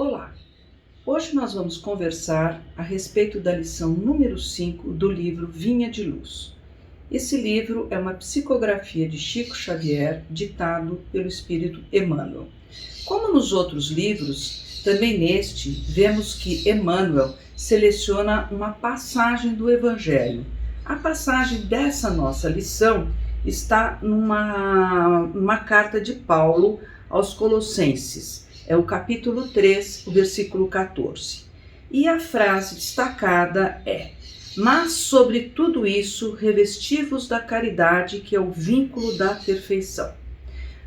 Olá! Hoje nós vamos conversar a respeito da lição número 5 do livro Vinha de Luz. Esse livro é uma psicografia de Chico Xavier, ditado pelo Espírito Emmanuel. Como nos outros livros, também neste vemos que Emmanuel seleciona uma passagem do Evangelho. A passagem dessa nossa lição está numa carta de Paulo aos Colossenses. É o capítulo 3, o versículo 14. E a frase destacada é: mas sobre tudo isso, revesti-vos da caridade, que é o vínculo da perfeição.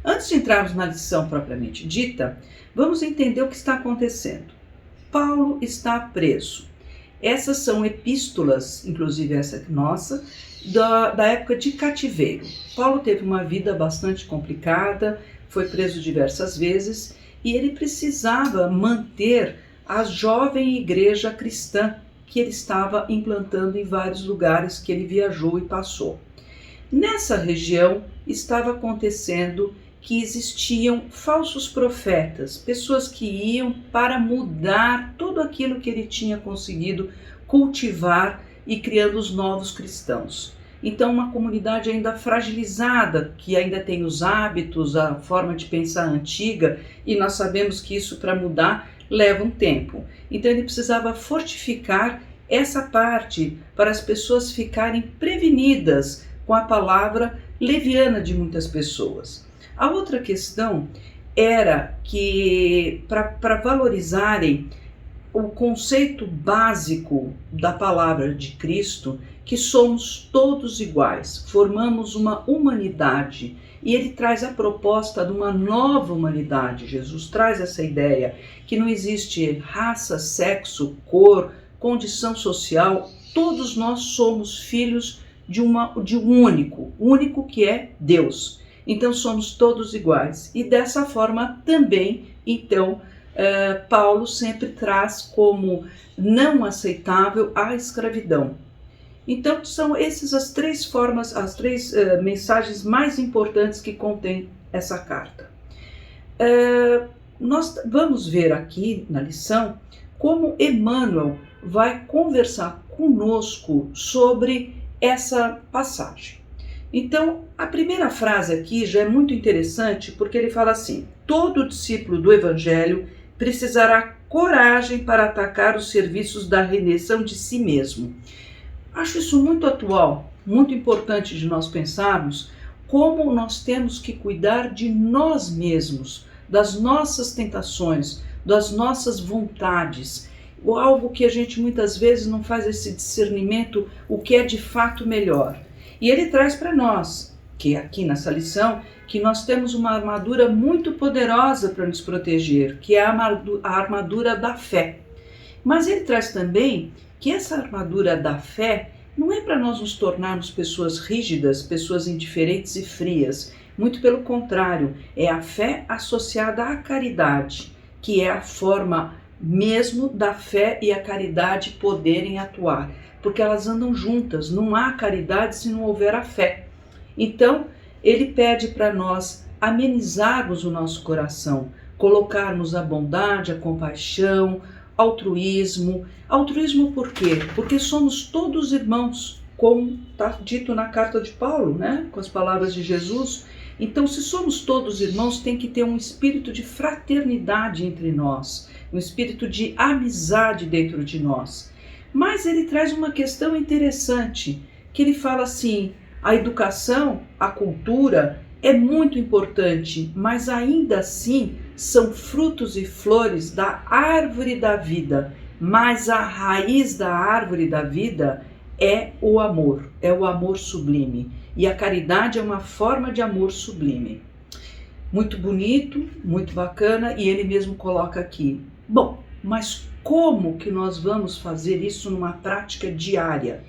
Antes de entrarmos na lição propriamente dita, vamos entender o que está acontecendo. Paulo está preso. Essas são epístolas, inclusive essa nossa, da época de cativeiro. Paulo teve uma vida bastante complicada, foi preso diversas vezes, e ele precisava manter a jovem igreja cristã que ele estava implantando em vários lugares que ele viajou e passou. Nessa região estava acontecendo que existiam falsos profetas, pessoas que iam para mudar tudo aquilo que ele tinha conseguido cultivar e criando os novos cristãos. Então, uma comunidade ainda fragilizada, que ainda tem os hábitos, a forma de pensar antiga, e nós sabemos que isso, para mudar, leva um tempo. Então, ele precisava fortificar essa parte para as pessoas ficarem prevenidas com a palavra leviana de muitas pessoas. A outra questão era que, para valorizarem o conceito básico da palavra de Cristo, que somos todos iguais, formamos uma humanidade, e ele traz a proposta de uma nova humanidade. Jesus traz essa ideia que não existe raça, sexo, cor, condição social, todos nós somos filhos de um único que é Deus. Então somos todos iguais, e dessa forma também, então, Paulo sempre traz como não aceitável a escravidão. Então são essas as três formas, as três mensagens mais importantes que contém essa carta. Nós vamos ver aqui na lição como Emmanuel vai conversar conosco sobre essa passagem. Então, a primeira frase aqui já é muito interessante, porque ele fala assim: todo discípulo do Evangelho precisará coragem para atacar os serviços da redenção de si mesmo. Acho isso muito atual, muito importante de nós pensarmos como nós temos que cuidar de nós mesmos, das nossas tentações, das nossas vontades, algo que a gente muitas vezes não faz esse discernimento, o que é de fato melhor. E ele traz para nós, que aqui nessa lição, que nós temos uma armadura muito poderosa para nos proteger, que é a armadura da fé. Mas ele traz também que essa armadura da fé não é para nós nos tornarmos pessoas rígidas, pessoas indiferentes e frias. Muito pelo contrário, é a fé associada à caridade, que é a forma mesmo da fé e a caridade poderem atuar, porque elas andam juntas, não há caridade se não houver a fé. Então, ele pede para nós amenizarmos o nosso coração, colocarmos a bondade, a compaixão, altruísmo. Altruísmo por quê? Porque somos todos irmãos, como está dito na carta de Paulo, né? Com as palavras de Jesus. Então, se somos todos irmãos, tem que ter um espírito de fraternidade entre nós, um espírito de amizade dentro de nós. Mas ele traz uma questão interessante, que ele fala assim: a educação, a cultura é muito importante, mas ainda assim são frutos e flores da árvore da vida, mas a raiz da árvore da vida é o amor sublime, e a caridade é uma forma de amor sublime. Muito bonito, muito bacana, e ele mesmo coloca aqui: bom, mas como que nós vamos fazer isso numa prática diária?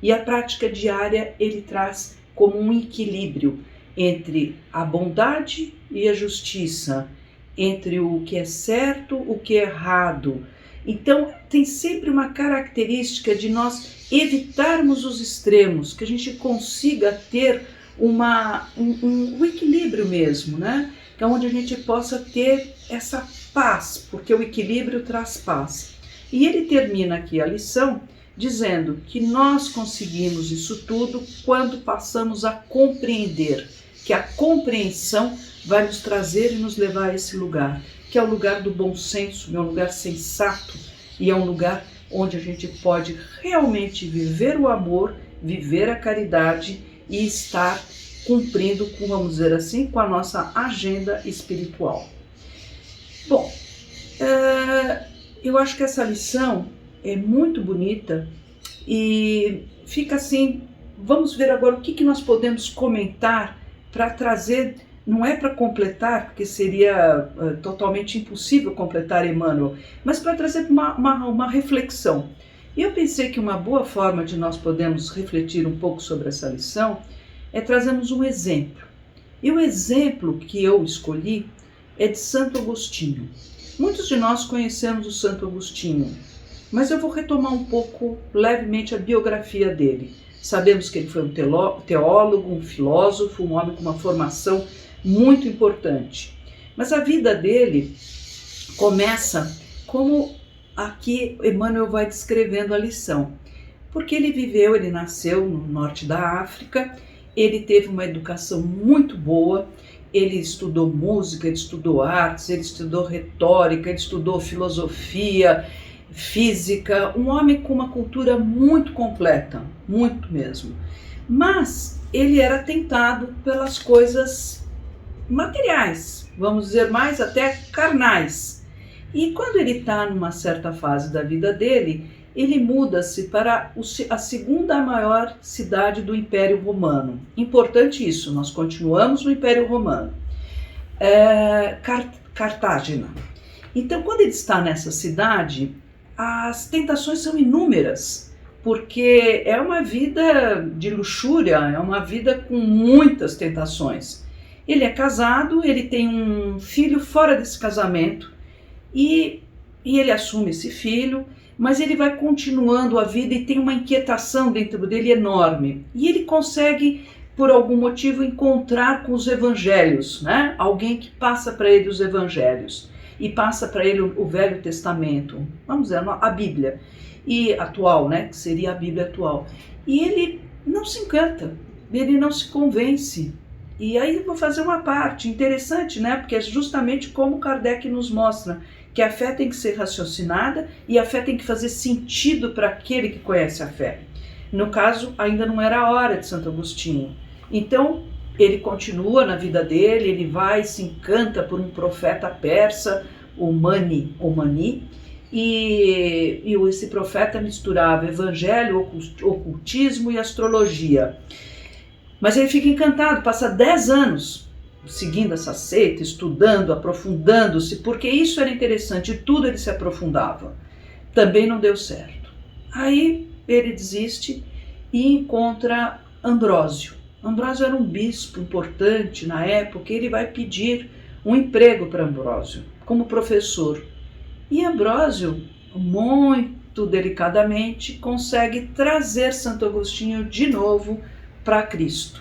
E a prática diária ele traz como um equilíbrio entre a bondade e a justiça, entre o que é certo, o que é errado. Então tem sempre uma característica de nós evitarmos os extremos, que a gente consiga ter um equilíbrio mesmo, né? que é onde a gente possa ter essa paz, porque o equilíbrio traz paz. E ele termina aqui a lição dizendo que nós conseguimos isso tudo quando passamos a compreender, que a compreensão vai nos trazer e nos levar a esse lugar, que é o lugar do bom senso, é um lugar sensato e é um lugar onde a gente pode realmente viver o amor, viver a caridade e estar cumprindo, vamos dizer assim, com a nossa agenda espiritual. Bom, eu acho que essa lição é muito bonita e fica assim, vamos ver agora o que nós podemos comentar para trazer, não é para completar, porque seria totalmente impossível completar Emmanuel, mas para trazer uma reflexão. E eu pensei que uma boa forma de nós podermos refletir um pouco sobre essa lição é trazermos um exemplo. E o exemplo que eu escolhi é de Santo Agostinho. Muitos de nós conhecemos o Santo Agostinho, mas eu vou retomar um pouco, levemente, a biografia dele. Sabemos que ele foi um teólogo, um filósofo, um homem com uma formação muito importante. Mas a vida dele começa como aqui Emmanuel vai descrevendo a lição. Porque ele nasceu no norte da África, ele teve uma educação muito boa, ele estudou música, ele estudou artes, ele estudou retórica, ele estudou filosofia, física, um homem com uma cultura muito completa, muito mesmo. Mas ele era tentado pelas coisas materiais, vamos dizer mais até carnais. E quando ele está numa certa fase da vida dele, ele muda-se para a segunda maior cidade do Império Romano. Importante isso, nós continuamos no Império Romano. Cartágena. Então, quando ele está nessa cidade, as tentações são inúmeras, porque é uma vida de luxúria, é uma vida com muitas tentações. Ele é casado, ele tem um filho fora desse casamento e ele assume esse filho, mas ele vai continuando a vida e tem uma inquietação dentro dele enorme. E ele consegue, por algum motivo, encontrar com os evangelhos, né? Alguém que passa para ele os evangelhos e passa para ele o Velho Testamento, vamos dizer, a Bíblia e atual, né? Que seria a Bíblia atual. E ele não se encanta, ele não se convence. E aí eu vou fazer uma parte interessante, né? Porque é justamente como Kardec nos mostra que a fé tem que ser raciocinada e a fé tem que fazer sentido para aquele que conhece a fé. No caso, ainda não era a hora de Santo Agostinho. Então, ele continua na vida dele, ele vai e se encanta por um profeta persa, o Mani, e esse profeta misturava evangelho, ocultismo e astrologia. Mas ele fica encantado, passa 10 anos seguindo essa seita, estudando, aprofundando-se, porque isso era interessante, tudo ele se aprofundava. Também não deu certo. Aí ele desiste e encontra Ambrósio. Ambrósio era um bispo importante na época, e ele vai pedir um emprego para Ambrósio, como professor. E Ambrósio, muito delicadamente, consegue trazer Santo Agostinho de novo para Cristo.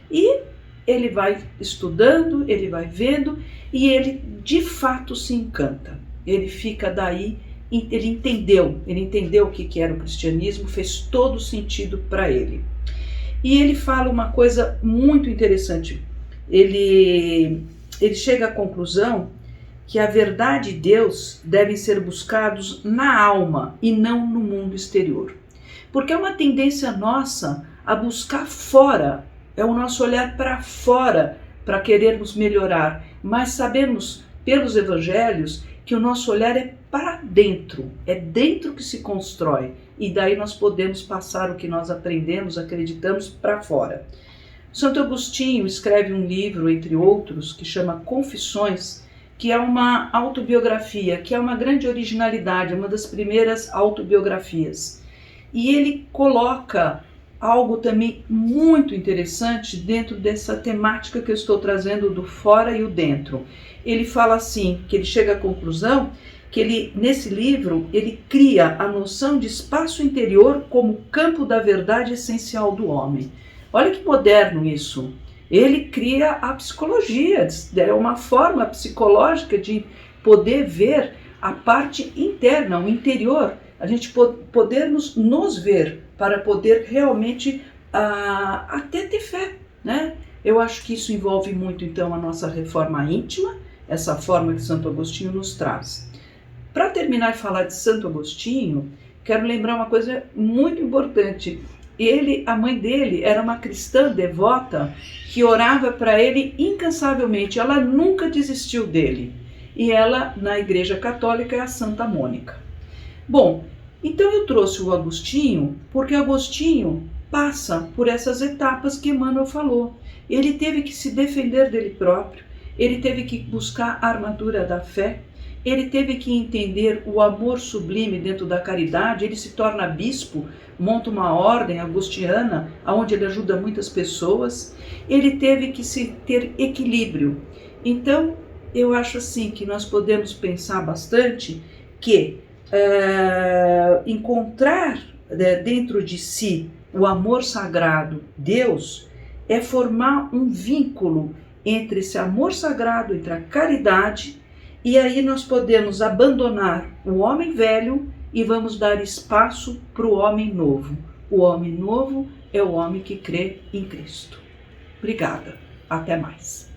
E ele vai estudando, ele vai vendo e ele de fato se encanta. Ele fica daí, ele entendeu o que era o cristianismo, fez todo sentido para ele. E ele fala uma coisa muito interessante. Ele chega à conclusão que a verdade e Deus devem ser buscados na alma e não no mundo exterior. Porque é uma tendência nossa a buscar fora, é o nosso olhar para fora, para querermos melhorar, mas sabemos pelos evangelhos que o nosso olhar é para dentro, é dentro que se constrói, e daí nós podemos passar o que nós aprendemos, acreditamos, para fora. Santo Agostinho escreve um livro, entre outros, que chama Confissões, que é uma autobiografia, que é uma grande originalidade, uma das primeiras autobiografias. E ele coloca algo também muito interessante dentro dessa temática que eu estou trazendo do fora e o dentro. Ele fala assim, que ele chega à conclusão que ele, nesse livro, ele cria a noção de espaço interior como campo da verdade essencial do homem. Olha que moderno isso. Ele cria a psicologia, é uma forma psicológica de poder ver a parte interna, o interior, a gente podermos nos ver para poder realmente até ter fé, né? Eu acho que isso envolve muito então a nossa reforma íntima, essa forma que Santo Agostinho nos traz. Para terminar de falar de Santo Agostinho, quero lembrar uma coisa muito importante. A mãe dele era uma cristã devota que orava para ele incansavelmente. Ela nunca desistiu dele. E ela, na Igreja Católica, é a Santa Mônica. Bom, então eu trouxe o Agostinho porque Agostinho passa por essas etapas que Emmanuel falou. Ele teve que se defender dele próprio, ele teve que buscar a armadura da fé, ele teve que entender o amor sublime dentro da caridade, ele se torna bispo, monta uma ordem agostiniana, onde ele ajuda muitas pessoas, ele teve que ter equilíbrio. Então, eu acho assim que nós podemos pensar bastante que encontrar dentro de si o amor sagrado, Deus, é formar um vínculo entre esse amor sagrado, entre a caridade, e aí nós podemos abandonar o homem velho e vamos dar espaço para o homem novo. O homem novo é o homem que crê em Cristo. Obrigada. Até mais.